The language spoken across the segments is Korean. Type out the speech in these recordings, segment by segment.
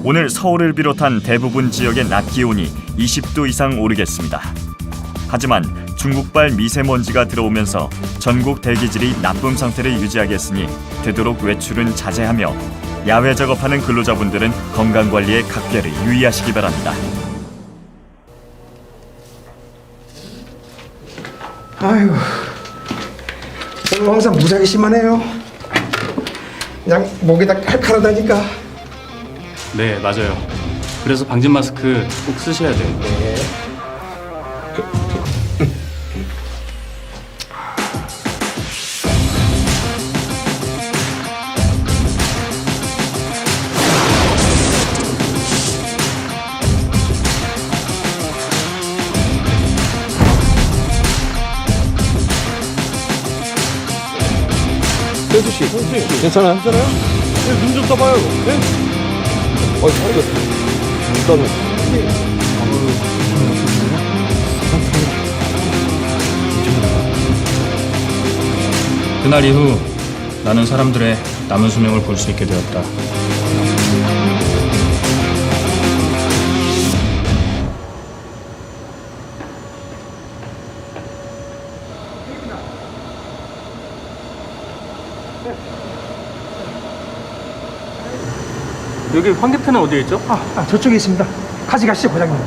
오늘 서울을 비롯한 대부분 지역의 낮 기온이 20도 이상 오르겠습니다. 하지만 중국발 미세먼지가 들어오면서 전국 대기질이 나쁨 상태를 유지하겠으니 되도록 외출은 자제하며 야외 작업하는 근로자분들은 건강관리에 각별히 유의하시기 바랍니다. 아이고, 오늘 항상 무지하게 심하네요. 그냥 목에다 칼칼하다니까. 네, 맞아요. 그래서 방진 마스크 꼭 쓰셔야 돼요. 네. 혜수 씨, 괜찮아요? 괜찮아요? 눈 좀 떠봐요. 네? 일단은. 그날 이후 나는 사람들의 남은 수명을 볼 수 있게 되었다. 여기 환기팬은 어디에 있죠? 저쪽에 있습니다. 같이 가시죠, 과장님.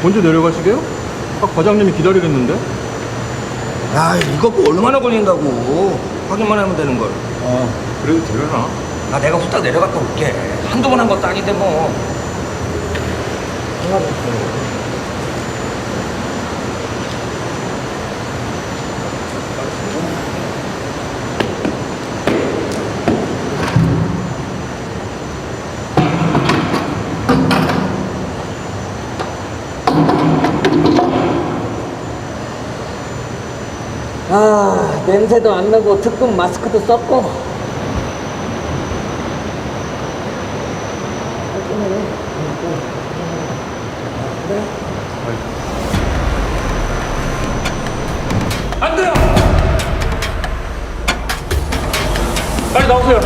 먼저 내려가시게요? 과장님이 기다리겠는데? 아, 이거 뭐 얼마나 걸린다고. 확인만 하면 되는 걸. 그래도 되려나? 내가 후딱 내려갔다 올게. 한두 번 한 것도 아닌데 뭐. 냄새도 안 나고 특급 마스크도 썼고. 안 돼요! 빨리 나오세요.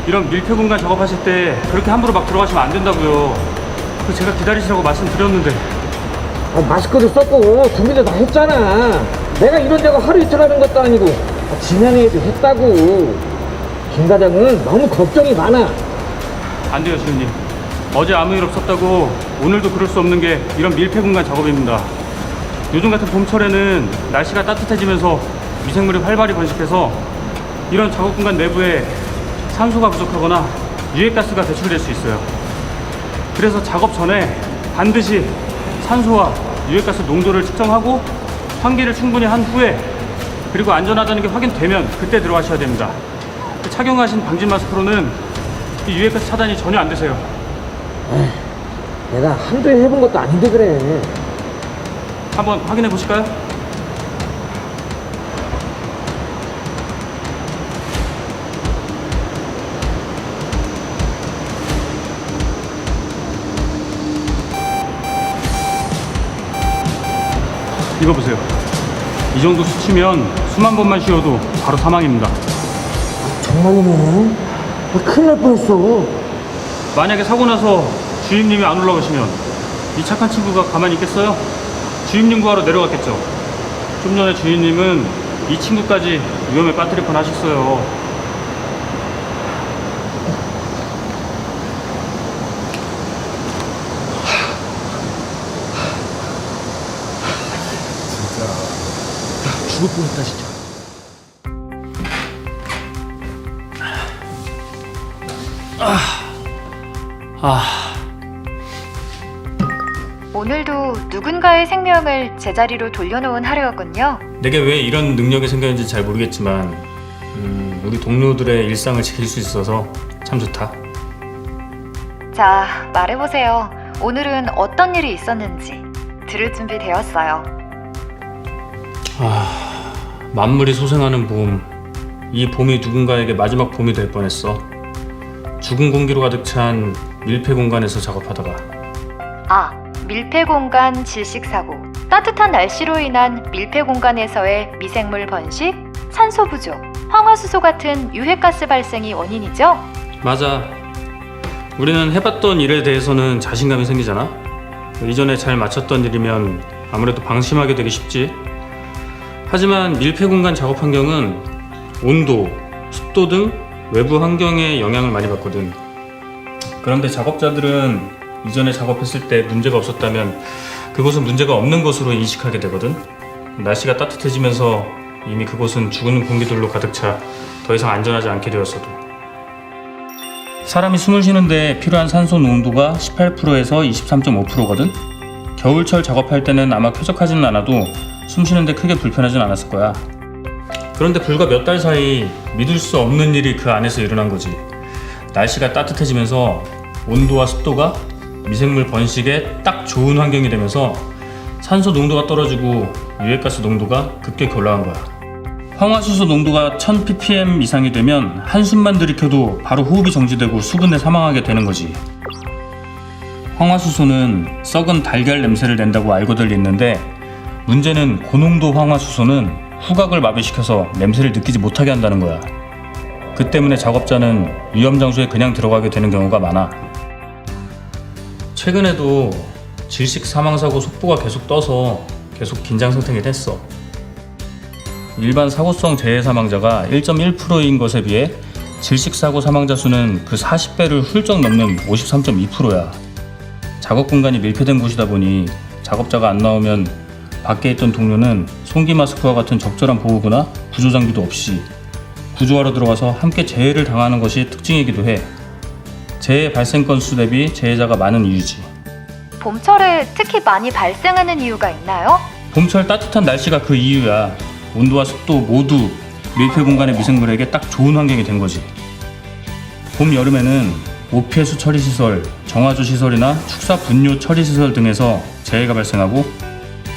이런 밀폐 공간 작업하실 때 그렇게 함부로 막 들어가시면 안 된다고요. 그 제가 기다리시라고 말씀드렸는데. 마스크도 썼고 준비도 다 했잖아. 내가 이런 데가 하루 이틀 하는 것도 아니고 지난해에도 했다고. 김 과장은 너무 걱정이 많아. 안 돼요, 주임님. 어제 아무 일 없었다고 오늘도 그럴 수 없는 게 이런 밀폐 공간 작업입니다. 요즘 같은 봄철에는 날씨가 따뜻해지면서 미생물이 활발히 번식해서 이런 작업 공간 내부에 산소가 부족하거나 유해가스가 배출될 수 있어요. 그래서 작업 전에 반드시 산소와 유해가스 농도를 측정하고 환기를 충분히 한 후에 그리고 안전하다는 게 확인되면 그때 들어가셔야 됩니다. 착용하신 방진 마스크로는 이 유해가스 차단이 전혀 안 되세요. 내가 한두 해 해본 것도 아닌데 그래. 한번 확인해 보실까요? 이거 보세요. 이 정도 수치면 수만 번만 쉬어도 바로 사망입니다. 정말이네. 큰일 날 뻔했어. 만약에 사고 나서 주임님이 안 올라가시면 이 착한 친구가 가만히 있겠어요? 주임님 구하러 내려갔겠죠. 좀 전에 주임님은 이 친구까지 위험에 빠뜨릴 뻔하셨어요. 죽을 뻔했다 진짜. 오늘도 누군가의 생명을 제자리로 돌려놓은 하루였군요. 내게 왜 이런 능력이 생겼는지 잘 모르겠지만 우리 동료들의 일상을 지킬 수 있어서 참 좋다. 자, 말해보세요. 오늘은 어떤 일이 있었는지 들을 준비 되었어요. 만물이 소생하는 봄, 이 봄이 누군가에게 마지막 봄이 될 뻔했어. 죽은 공기로 가득 찬 밀폐 공간에서 작업하다가. 아, 밀폐 공간 질식 사고. 따뜻한 날씨로 인한 밀폐 공간에서의 미생물 번식, 산소 부족, 황화수소 같은 유해가스 발생이 원인이죠? 맞아. 우리는 해봤던 일에 대해서는 자신감이 생기잖아. 이전에 잘 맞췄던 일이면 아무래도 방심하게 되기 쉽지. 하지만 밀폐 공간 작업 환경은 온도, 습도 등 외부 환경에 영향을 많이 받거든. 그런데 작업자들은 이전에 작업했을 때 문제가 없었다면 그곳은 문제가 없는 것으로 인식하게 되거든. 날씨가 따뜻해지면서 이미 그곳은 죽은 공기들로 가득 차 더 이상 안전하지 않게 되었어도. 사람이 숨을 쉬는데 필요한 산소 농도가 18%에서 23.5%거든. 겨울철 작업할 때는 아마 쾌적하지는 않아도 숨 쉬는데 크게 불편하진 않았을 거야. 그런데 불과 몇 달 사이 믿을 수 없는 일이 그 안에서 일어난 거지. 날씨가 따뜻해지면서 온도와 습도가 미생물 번식에 딱 좋은 환경이 되면서 산소 농도가 떨어지고 유해가스 농도가 급격히 올라간 거야. 황화수소 농도가 1000ppm 이상이 되면 한숨만 들이켜도 바로 호흡이 정지되고 수분에 사망하게 되는 거지. 황화수소는 썩은 달걀 냄새를 낸다고 알고들 있는데 문제는 고농도 황화수소는 후각을 마비시켜서 냄새를 느끼지 못하게 한다는 거야. 그 때문에 작업자는 위험 장소에 그냥 들어가게 되는 경우가 많아. 최근에도 질식 사망사고 속보가 계속 떠서 계속 긴장 상태긴 했어. 일반 사고성 재해 사망자가 1.1%인 것에 비해 질식 사고 사망자 수는 그 40배를 훌쩍 넘는 53.2%야. 작업 공간이 밀폐된 곳이다 보니 작업자가 안 나오면 밖에 있던 동료는 송기 마스크와 같은 적절한 보호구나 구조 장비도 없이 구조하러 들어가서 함께 재해를 당하는 것이 특징이기도 해. 재해 발생 건수 대비 재해자가 많은 이유지. 봄철에 특히 많이 발생하는 이유가 있나요? 봄철 따뜻한 날씨가 그 이유야. 온도와 습도 모두 밀폐 공간의 미생물에게 딱 좋은 환경이 된 거지. 봄, 여름에는 오폐수 처리시설, 정화조 시설이나 축사 분뇨 처리시설 등에서 재해가 발생하고,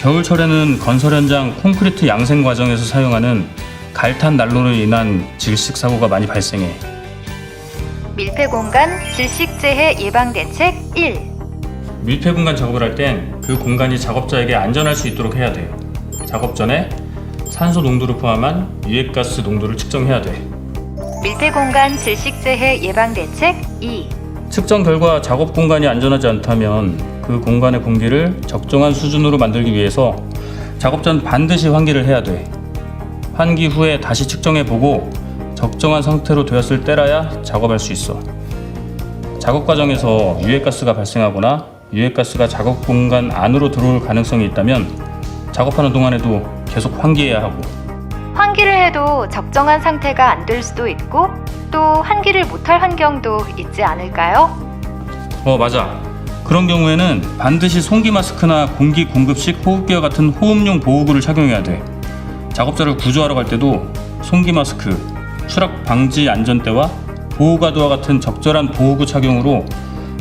겨울철에는 건설 현장 콘크리트 양생 과정에서 사용하는 갈탄 난로로 인한 질식 사고가 많이 발생해. 밀폐 공간 질식 재해 예방 대책 1. 밀폐 공간 작업을 할 땐 그 공간이 작업자에게 안전할 수 있도록 해야 돼. 작업 전에 산소 농도를 포함한 유해가스 농도를 측정해야 돼. 밀폐 공간 질식 재해 예방 대책 2. 측정 결과 작업 공간이 안전하지 않다면 그 공간의 공기를 적정한 수준으로 만들기 위해서 작업자는 반드시 환기를 해야 돼. 환기 후에 다시 측정해보고 적정한 상태로 되었을 때라야 작업할 수 있어. 작업 과정에서 유해가스가 발생하거나 유해가스가 작업 공간 안으로 들어올 가능성이 있다면 작업하는 동안에도 계속 환기해야 하고. 환기를 해도 적정한 상태가 안 될 수도 있고 또 환기를 못할 환경도 있지 않을까요? 맞아. 그런 경우에는 반드시 송기 마스크나 공기 공급식 호흡기와 같은 호흡용 보호구를 착용해야 돼. 작업자를 구조하러 갈 때도 송기 마스크, 추락 방지 안전대와 보호가드와 같은 적절한 보호구 착용으로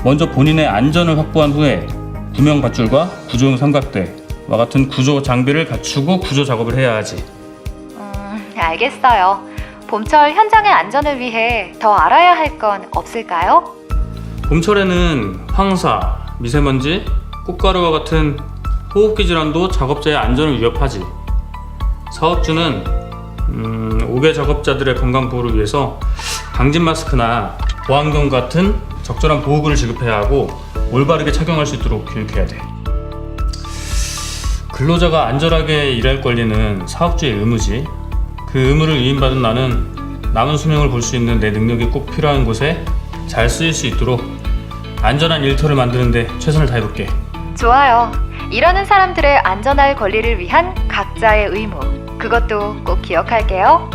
먼저 본인의 안전을 확보한 후에 구명 밧줄과 구조용 삼각대와 같은 구조 장비를 갖추고 구조 작업을 해야 하지. 알겠어요. 봄철 현장의 안전을 위해 더 알아야 할 건 없을까요? 봄철에는 황사, 미세먼지, 꽃가루와 같은 호흡기 질환도 작업자의 안전을 위협하지. 사업주는 5개 작업자들의 건강 보호를 위해서 방진 마스크나 보안경 같은 적절한 보호구를 지급해야 하고 올바르게 착용할 수 있도록 교육해야 돼. 근로자가 안전하게 일할 권리는 사업주의 의무지. 그 의무를 위임받은 나는 남은 수명을 볼 수 있는 내 능력이 꼭 필요한 곳에 잘 쓰일 수 있도록 안전한 일터를 만드는 데 최선을 다해볼게. 좋아요. 일하는 사람들의 안전할 권리를 위한 각자의 의무. 그것도 꼭 기억할게요.